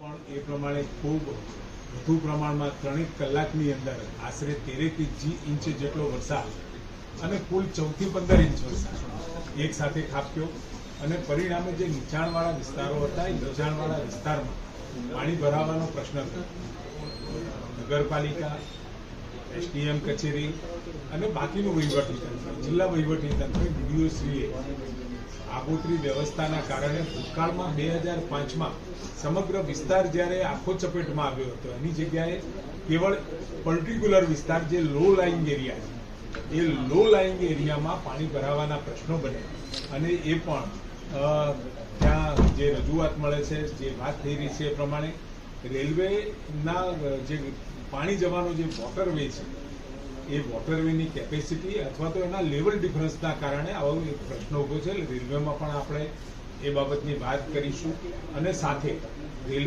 પણ એ પ્રમાણે ખૂબ વધુ પ્રમાણમાં 3 કલાકની અંદર આશરે 13 ઇંચ જેટલો વરસાદ અને કુલ 14 થી 15 ઇંચ વરસાદ એક સાથે ખાબક્યો અને પરિણામે જે નીચાણવાળા વિસ્તારો હતા એ નીચાણવાળા વિસ્તારમાં પાણી ભરાવાનો પ્રશ્ન થયો. નગરપાલિકા, એસડીએમ કચેરી અને બાકીનું વહીવટીતંત્ર, જિલ્લા વહીવટીતંત્ર, ડીડીઓશ્રીએ આગોતરી વ્યવસ્થાના કારણે ભૂતકાળમાં 2005માં સમગ્ર વિસ્તાર જ્યારે આખો ચપેટમાં આવ્યો હતો એની જગ્યાએ કેવળ પર્ટિક્યુલર વિસ્તાર જે લો લાઇંગ એરિયા છે એ લો લાઇંગ એરિયામાં પાણી ભરાવાના પ્રશ્નો બને અને એ પણ ત્યાં જે રજૂઆત મળે છે, જે વાત થઈ રહી છે એ પ્રમાણે રેલવેના જે પાણી જવાનો જે વોટરવે છે એ વોટરવેની કેપેસિટી અથવા તો એના લેવલ ડિફરન્સના કારણે આવો એક પ્રશ્ન ઊભો છે. રેલવેમાં પણ આપણે એ બાબતની વાત કરીશું અને સાથે રેલવે